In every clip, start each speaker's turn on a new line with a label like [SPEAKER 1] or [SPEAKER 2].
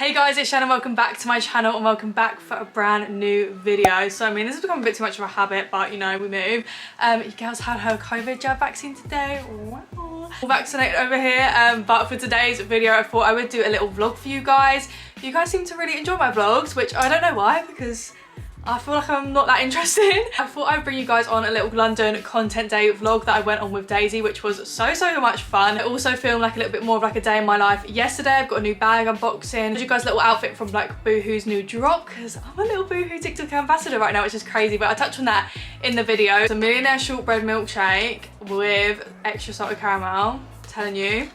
[SPEAKER 1] Hey guys, it's Shannon, welcome back to my channel and welcome back for a brand new video. So I mean, this has become a bit too much of a habit, but you know, we move. You girls had her COVID jab vaccine today. Wow. All vaccinated over here, but for today's video I thought I would do a little vlog for you guys. You guys seem to really enjoy my vlogs, which I don't know why, because I feel like I'm not that interested. I thought I'd bring you guys on a little London content day vlog that I went on with Daisy, which was so much fun. I also filmed like a little bit more of like a day in my life yesterday. I've got a new bag unboxing. You guys a little outfit from like Boohoo's new drop, because I'm a little Boohoo TikTok ambassador right now, which is crazy, but I touch on that in the video. It's a millionaire shortbread milkshake with extra salted caramel. I'm telling you,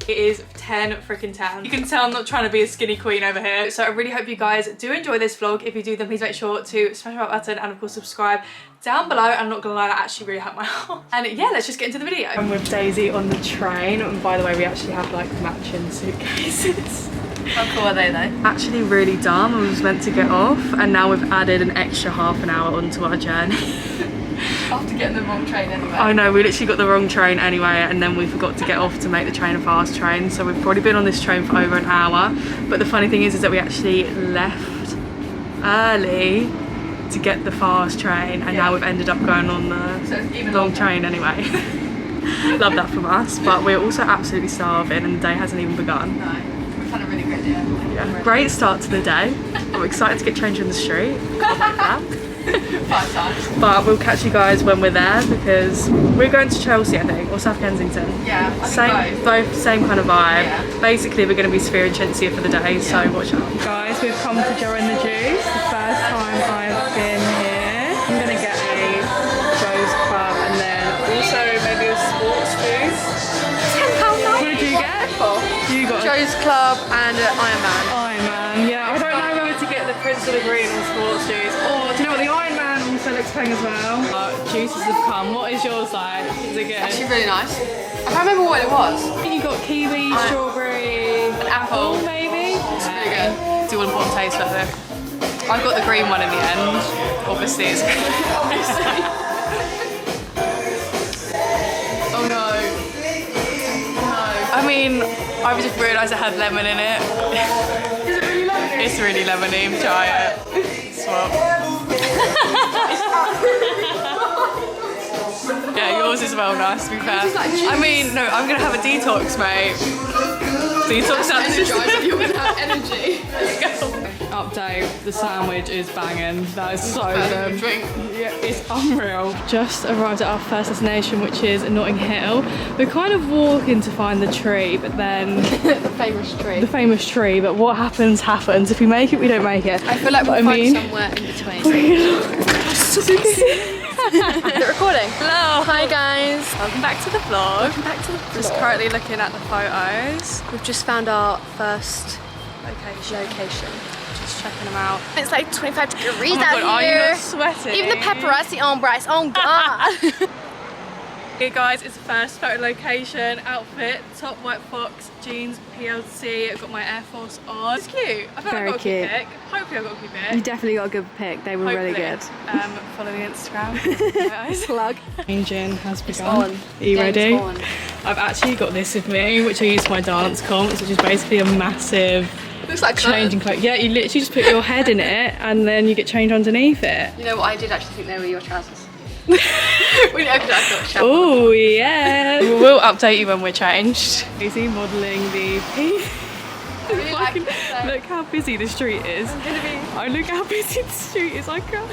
[SPEAKER 1] it is 10 freaking 10. You can tell I'm not trying to be a skinny queen over here. So I really hope you guys do enjoy this vlog. If you do, then please make sure to smash that button and of course subscribe down below. I'm not gonna lie, that actually really helped my heart. And yeah, let's just get into the video. I'm with Daisy on the train. And by the way, we actually have like matching suitcases.
[SPEAKER 2] How cool are they though?
[SPEAKER 1] Actually really dumb. I was meant to get off and now we've added an extra half an hour onto our journey.
[SPEAKER 2] After getting the wrong train anyway.
[SPEAKER 1] I know, we literally got the wrong train anyway, and then we forgot to get off to make the train a fast train, so we've probably been on this train for over an hour. But the funny thing is that we actually left early to get the fast train, and now we've ended up going on the long train anyway. Love that from us, but we're also absolutely starving and the day hasn't even begun.
[SPEAKER 2] No, we've had a really great day.
[SPEAKER 1] Yeah, great start to the day. I'm excited to get changed in the street. Can't wait for that.
[SPEAKER 2] 5 times.
[SPEAKER 1] But we'll catch you guys when we're there, because we're going to Chelsea, I think, or South Kensington.
[SPEAKER 2] Yeah, I think
[SPEAKER 1] both same kind of vibe.
[SPEAKER 2] Yeah.
[SPEAKER 1] Basically, we're going to be Sphere and Chintzia for the day, so watch out. Guys, we've come to Joe and the Juice. The first time I've been here. I'm going to get a Joe's Club and then also maybe a sports food.
[SPEAKER 2] £10.90.
[SPEAKER 1] What did you get? You got
[SPEAKER 2] Joe's Club and Iron Man.
[SPEAKER 1] Iron Man, yeah. I don't know whether to get the Prince of the Green or sports juice. Or do you know what, the Iron Man also looks peng as well. Juices have come. What is yours like? Is it good?
[SPEAKER 2] Actually really nice. I can't remember what it was.
[SPEAKER 1] I think you got kiwi, strawberry,
[SPEAKER 2] an apple
[SPEAKER 1] maybe.
[SPEAKER 2] It's really good.
[SPEAKER 1] Do you want a bottom taste of it? I got the green one in the end. Obviously, it's oh no. I mean, I just realised it had lemon in it.
[SPEAKER 2] Is it really lemony?
[SPEAKER 1] It's really lemony. Try it. Swap. Yeah, yours is well nice, to be fair. I mean, no, I'm gonna have a detox, mate. Detox
[SPEAKER 2] energizer, you're gonna have energy.
[SPEAKER 1] Update, the sandwich is banging. That is so good.
[SPEAKER 2] Drink.
[SPEAKER 1] Yeah, it's unreal. Just arrived at our first destination, which is Notting Hill. We're kind of walking to find the tree, but then...
[SPEAKER 2] The famous tree.
[SPEAKER 1] The famous tree, but what happens, happens. If we make it, we don't make it.
[SPEAKER 2] I feel like we'll find somewhere in between. Is it recording?
[SPEAKER 1] Hello.
[SPEAKER 2] Hi guys.
[SPEAKER 1] Welcome back to the vlog.
[SPEAKER 2] Welcome back to the vlog.
[SPEAKER 1] Just currently looking at the photos.
[SPEAKER 2] We've just found our first
[SPEAKER 1] Location. Just checking them out.
[SPEAKER 2] It's like 25 degrees
[SPEAKER 1] Oh my
[SPEAKER 2] out
[SPEAKER 1] God, are you
[SPEAKER 2] here.
[SPEAKER 1] not sweating?
[SPEAKER 2] Even the paparazzi on Bryce. Oh God.
[SPEAKER 1] Hey guys, it's the first photo location. Outfit, top white fox, jeans, PLC. I've got my Air Force on. It's cute. I feel like I got a good pick. Hopefully I got a good pick.
[SPEAKER 3] You definitely got a good pick. They were really good.
[SPEAKER 1] Follow me on Instagram.
[SPEAKER 3] Plug.
[SPEAKER 1] Changing has begun.
[SPEAKER 2] On.
[SPEAKER 1] Are you
[SPEAKER 2] Game's
[SPEAKER 1] ready?
[SPEAKER 2] on.
[SPEAKER 1] I've actually got this with me, which I use for my dance comps, which is basically a massive
[SPEAKER 2] Looks like
[SPEAKER 1] changing clothes. Yeah, you literally just put your head in it and then you get changed underneath it.
[SPEAKER 2] You know what? I did actually think they were your trousers. When you opened it, I thought.
[SPEAKER 1] Oh yeah. We'll update you when we're changed. Daisy modelling the pink.
[SPEAKER 2] I really like this, though.
[SPEAKER 1] Look how busy the street is. Oh, look how busy the street is. I can't.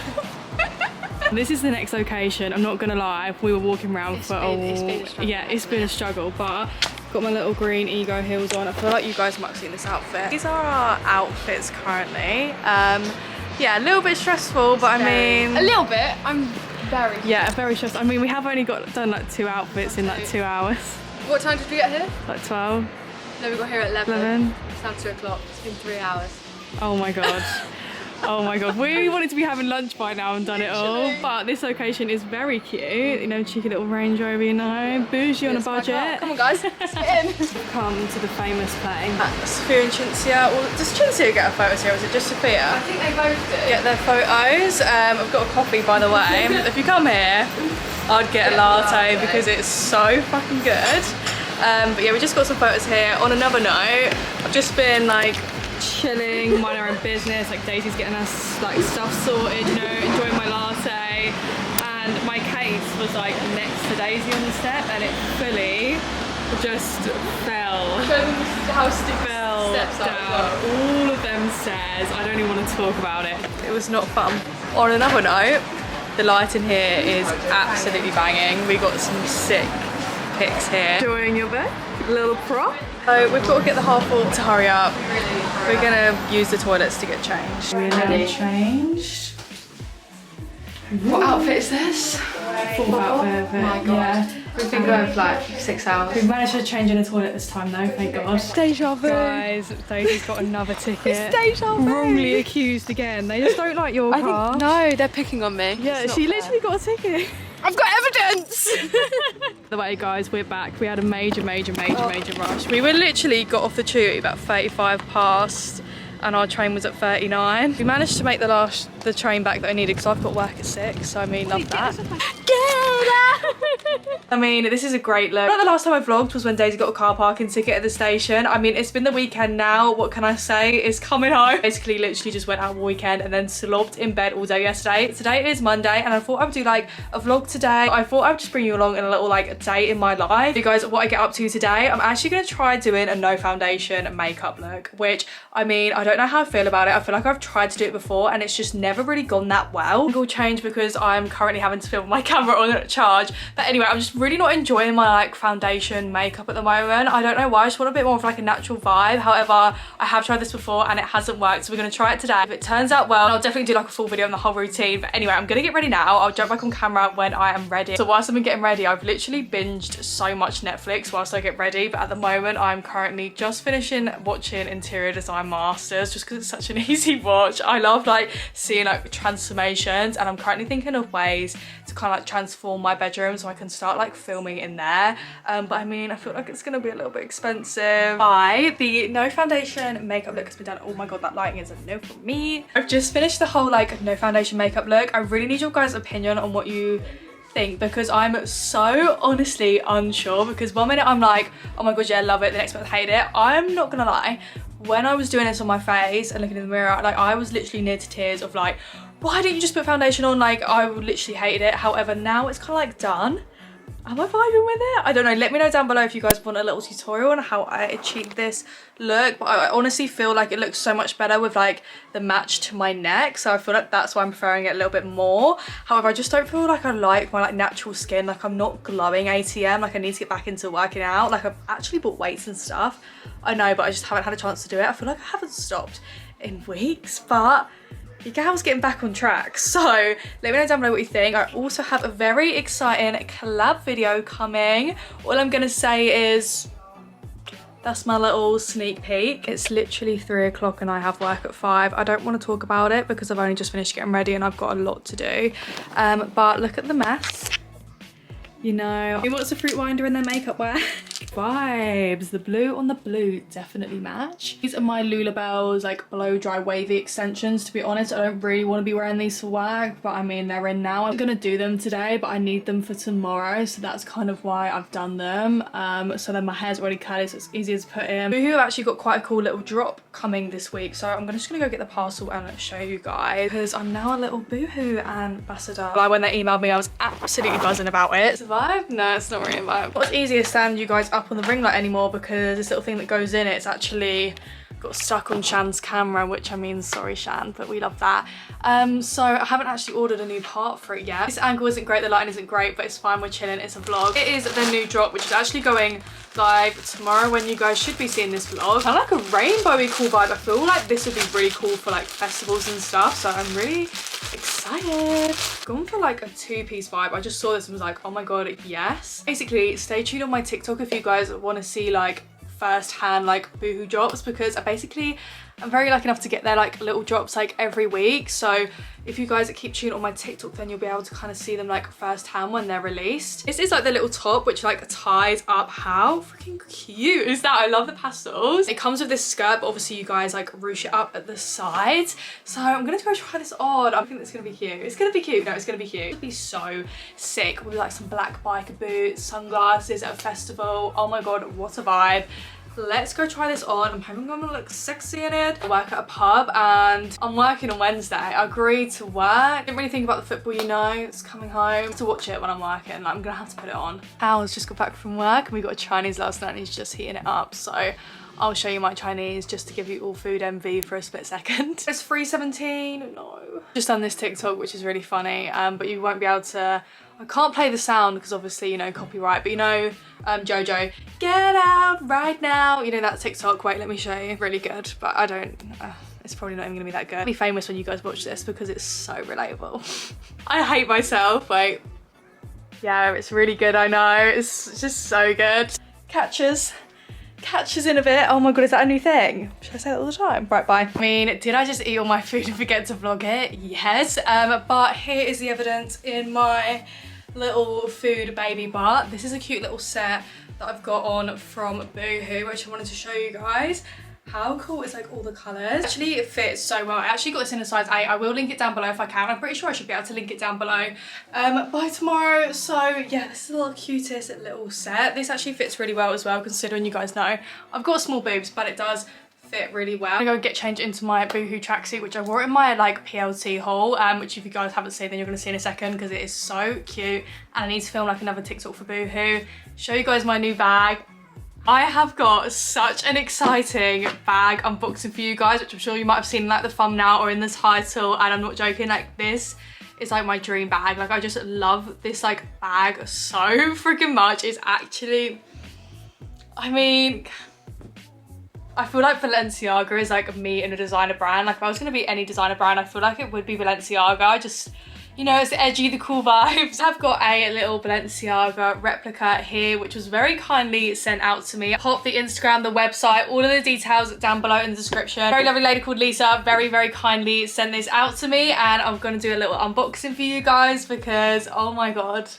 [SPEAKER 1] This is the next location. I'm not gonna lie. We were walking around
[SPEAKER 2] It's been a struggle.
[SPEAKER 1] Yeah, it's been a struggle, but got my little green Ego heels on. I feel like you guys might have seen this outfit. These are our outfits currently. Yeah, a little bit stressful, but I mean,
[SPEAKER 2] a little bit. I'm very.
[SPEAKER 1] Yeah, very stressful. I mean, we have only done like 2 outfits in like 2 hours.
[SPEAKER 2] What time did we get here?
[SPEAKER 1] Like 12.
[SPEAKER 2] No, we got here at 11.
[SPEAKER 1] 11.
[SPEAKER 2] It's now 2 o'clock. It's been 3 hours.
[SPEAKER 1] Oh my God. Oh my God, we wanted to be having lunch by now and done it all, but this location is very cute. You know, cheeky little Range Rover, you know, bougie on a budget.
[SPEAKER 2] Come on guys, let's get in.
[SPEAKER 1] Come to the famous place. Sophia and Chintzia. Well, does Chintzia get a photo here, or is it just Sophia?
[SPEAKER 2] I think they both do.
[SPEAKER 1] Get their photos. I've got a coffee, by the way. If you come here, I'd get a latte because it's so fucking good. But yeah, we just got some photos here. On another note, I've just been like chilling, minding our own business. Like Daisy's getting us like stuff sorted, you know, enjoying my latte. And my case was like next to Daisy on the step, and it fully just fell.
[SPEAKER 2] Show them how steep
[SPEAKER 1] Fell
[SPEAKER 2] steps
[SPEAKER 1] down
[SPEAKER 2] are.
[SPEAKER 1] all of them stairs. I don't even want to talk about it. It was not fun. On another note, the lighting here is absolutely banging. We got some sick pics here. Enjoying your bed? Little prop. So we've got to get the half full to hurry up. We're gonna use the toilets to get changed. We're changed.
[SPEAKER 2] What outfit is this?
[SPEAKER 1] Full outfit.
[SPEAKER 2] Oh my god.
[SPEAKER 1] Yeah.
[SPEAKER 2] We've been going for like 6 hours.
[SPEAKER 1] We've managed to change in the toilet this time though, thank God.
[SPEAKER 3] Deja vu.
[SPEAKER 1] Guys, Daisy's got another ticket.
[SPEAKER 3] It's deja vu.
[SPEAKER 1] Wrongly accused again. They just don't like your car.
[SPEAKER 2] No, they're picking on me.
[SPEAKER 1] Yeah, she literally got a ticket.
[SPEAKER 2] I've got evidence!
[SPEAKER 1] By the way, guys, we're back. We had a major rush. We were literally got off the tube about 35 past and our train was at 39. We managed to make the train back that I needed because I've got work at 6, so I mean, love that. I mean, this is a great look. The last time I vlogged was when Daisy got a car parking ticket at the station. I mean, it's been the weekend now. What can I say? It's coming home. Basically, literally just went out all weekend and then slobbed in bed all day yesterday. Today is Monday and I thought I would do like a vlog today. I thought I would just bring you along in a little like day in my life. You guys, what I get up to today, I'm actually going to try doing a no foundation makeup look, which I mean, I don't know how I feel about it. I feel like I've tried to do it before and it's just never really gone that well. It will change because I'm currently having to film my camera on charge. But anyway, I'm just really not enjoying my like foundation makeup at the moment. I don't know why. I just want a bit more of like a natural vibe. However, I have tried this before and it hasn't worked. So we're going to try it today. If it turns out well, I'll definitely do like a full video on the whole routine. But anyway, I'm going to get ready now. I'll jump back on camera when I am ready. So whilst I've been getting ready, I've literally binged so much Netflix whilst I get ready. But at the moment, I'm currently just finishing watching Interior Design Masters just because it's such an easy watch. I love like seeing like transformations and I'm currently thinking of ways to kind of like transform my bedroom so I can start like filming in there. But I mean, I feel like it's gonna be a little bit expensive. The no foundation makeup look has been done. Oh my god, that lighting is a no for me. I've just finished the whole like no foundation makeup look. I really need your guys' opinion on what you think because I'm so honestly unsure because one minute I'm like, oh my god, yeah, I love it, the next minute I hate it. I'm not gonna lie, when I was doing this on my face and looking in the mirror, like I was literally near to tears of like, why didn't you just put foundation on? Like I literally hated it. However, now it's kind of like done. Am I vibing with it? I don't know. Let me know down below if you guys want a little tutorial on how I achieved this look. But I honestly feel like it looks so much better with like the match to my neck. So I feel like that's why I'm preferring it a little bit more. However, I just don't feel like I like my like natural skin. Like I'm not glowing ATM. Like I need to get back into working out. Like I've actually bought weights and stuff. I know, but I just haven't had a chance to do it. I feel like I haven't stopped in weeks, but your gal's getting back on track. So let me know down below what you think. I also have a very exciting collab video coming. All I'm gonna say is that's my little sneak peek. It's literally 3 o'clock and I have work at 5. I don't want to talk about it because I've only just finished getting ready and I've got a lot to do. But look at the mess. You know, who wants a fruit winder in their makeup wear? Vibes. The blue on the blue definitely match. These are my Lulabelle's like blow dry wavy extensions. To be honest, I don't really want to be wearing these for work, but I mean they're in now. I'm gonna do them today, but I need them for tomorrow, so that's kind of why I've done them. So then my hair's already curly, so it's easier to put in. Boohoo have actually got quite a cool little drop coming this week, so I'm just gonna go get the parcel and show you guys because I'm now a little Boohoo ambassador. Like when they emailed me, I was absolutely buzzing about it. It's a vibe? No, it's not really a vibe. What's easier to stand you guys up on the ring light anymore because this little thing that goes in it's actually got stuck on Shan's camera, which I mean, sorry Shan, but we love that. So I haven't actually ordered a new part for it yet. This angle isn't great, the lighting isn't great, but it's fine, we're chilling, it's a vlog. It is the new drop, which is actually going live tomorrow when you guys should be seeing this vlog. Kind of like a rainbowy cool vibe. I feel like this would be really cool for like festivals and stuff, so I'm really excited. Gone for like a 2-piece vibe. I just saw this and was like, oh my god, yes. Basically, stay tuned on my TikTok if you guys want to see like first-hand like Boohoo drops because I'm very lucky enough to get their like little drops like every week. So if you guys keep tuned on my TikTok, then you'll be able to kind of see them like first-hand when they're released. This is like the little top which like ties up. How freaking cute is that? I love the pastels. It comes with this skirt, but obviously you guys like ruche it up at the sides. So I'm gonna go try this on. I think it's gonna be cute. It's gonna be cute. No, it's gonna be cute. It'll be so sick with like some black biker boots, sunglasses at a festival. Oh my god, what a vibe. let's go try this on. I'm hoping I'm gonna look sexy in it. I work at a pub and I'm working on Wednesday. I agreed to work. Didn't really think about the football, you know. It's coming home to watch it when I'm working. Like, I'm gonna have to put it on. Al's just got back from work and we got a Chinese last night and he's just heating it up. So I'll show you my Chinese just to give you all food envy for a split second. It's 3:17, no. Just done this TikTok, which is really funny, but you won't be able to, I can't play the sound because obviously, you know, copyright, but you know, Jojo, get out right now. You know that TikTok, wait, let me show you. Really good, but I don't, it's probably not even gonna be that good. I'll be famous when you guys watch this because it's so relatable. I hate myself, wait. Yeah, it's really good, I know. It's just so good. Catches in a bit. Oh my god, is that a new thing? Should I say that all the time? Right, bye. I mean, did I just eat all my food and forget to vlog it? Yes, but here is the evidence in my little food baby butt. This is a cute little set that I've got on from Boohoo, which I wanted to show you guys. How cool is like all the colours? Actually, it fits so well. I actually got this in a size 8. I will link it down below if I can. I'm pretty sure I should be able to link it down below by tomorrow. So yeah, this is the cutest little set. This actually fits really well as well, considering you guys know I've got small boobs, but it does fit really well. I'm gonna go get changed into my Boohoo tracksuit, which I wore in my like PLT haul, which if you guys haven't seen, then you're gonna see in a second because it is so cute. And I need to film like another TikTok for Boohoo. Show you guys my new bag. I have got such an exciting bag unboxing for you guys, which I'm sure you might have seen in like the thumbnail or in the title, and I'm not joking, like this is like my dream bag. Like I just love this like bag so freaking much. It's actually, I mean, I feel like Balenciaga is like me in a designer brand. Like if I was gonna be any designer brand, I feel like it would be Balenciaga. Just, you know, it's the edgy, the cool vibes. I've got a little Balenciaga replica here, which was very kindly sent out to me. Pop the Instagram, the website, all of the details down below in the description. Very lovely lady called Lisa very, very kindly sent this out to me, and I'm gonna do a little unboxing for you guys because, oh my God,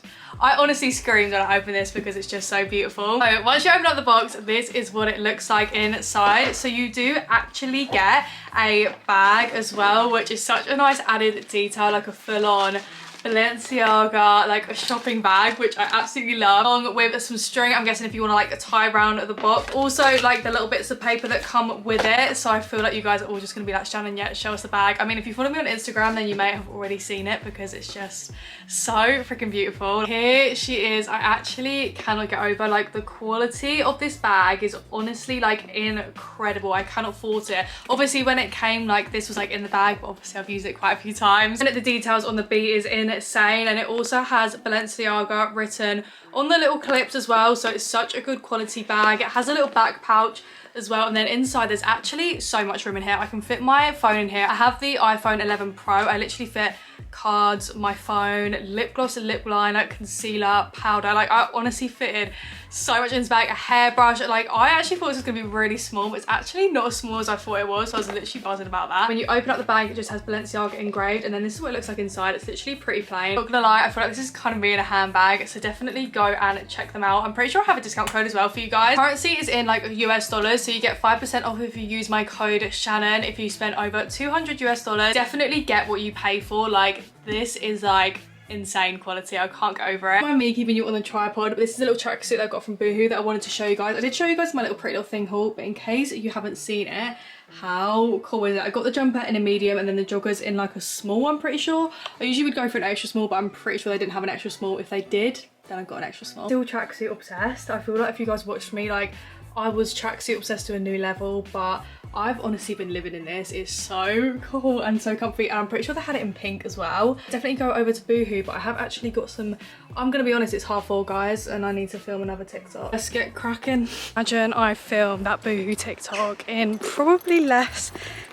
[SPEAKER 1] I honestly screamed when I opened this because it's just so beautiful. So once you open up the box, this is what it looks like inside. So you do actually get a bag as well, which is such a nice added detail, like a full-on Balenciaga, like a shopping bag, which I absolutely love, along with some string, I'm guessing, if you want to like tie around the box. Also like the little bits of paper that come with it, so I feel like you guys are all just going to be like, Shannon, yeah, show us the bag. I mean, if you follow me on Instagram, then you may have already seen it because it's just so freaking beautiful. Here she is. I actually cannot get over, like, the quality of this bag is honestly like incredible. I cannot fault it. Obviously when it came, like, this was like in the bag, but obviously I've used it quite a few times, and the details on the B is insane, and it also has Balenciaga written on the little clips as well, so it's such a good quality bag. It has a little back pouch as well, and then inside there's actually so much room in here. I can fit my phone in here. I have the iPhone 11 Pro. I literally fit cards, my phone, lip gloss, lip liner, concealer, powder. Like I honestly fitted so much in this bag. A hairbrush. Like I actually thought this was gonna be really small, but it's actually not as small as I thought it was, so I was literally buzzing about that. When you open up the bag, it just has Balenciaga engraved, and then this is what it looks like inside. It's literally pretty plain. Not gonna lie, I feel like this is kind of me in a handbag, so definitely go and check them out. I'm pretty sure I have a discount code as well for you guys. Currency is in like US dollars, so you get 5% off if you use my code Shannon. If you spend over 200 US dollars, definitely get what you pay for. Like this is like insane quality. I can't get over it. Me keeping you on the tripod, but this is a little tracksuit that I got from Boohoo that I wanted to show you guys. I did show you guys my little Pretty Little Thing haul, but in case you haven't seen it, how cool is it? I got the jumper in a medium and then the joggers in like a small, I'm pretty sure. I usually would go for an extra small, but I'm pretty sure they didn't have an extra small. If they did, then I got an extra small. Still tracksuit obsessed. I feel like if you guys watched me, like I was tracksuit obsessed to a new level, but I've honestly been living in this. It's so cool and so comfy, and I'm pretty sure they had it in pink as well. Definitely go over to Boohoo, but I have actually got some, I'm gonna be honest, it's 4:30 guys, and I need to film another TikTok. Let's get cracking. Imagine I filmed that Boohoo TikTok in probably less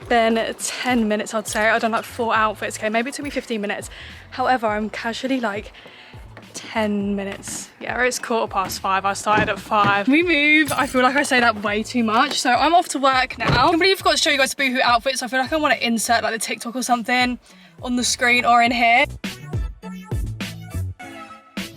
[SPEAKER 1] than 10 minutes, I'd say. I've done like 4 outfits, okay, maybe it took me 15 minutes. However, I'm casually like 10 minutes. Yeah, it's 5:15. I started at 5. We move. I feel like I say that way too much. So I'm off to work now. I completely forgot to show you guys the Boohoo outfits. So I feel like I want to insert like the TikTok or something on the screen or in here.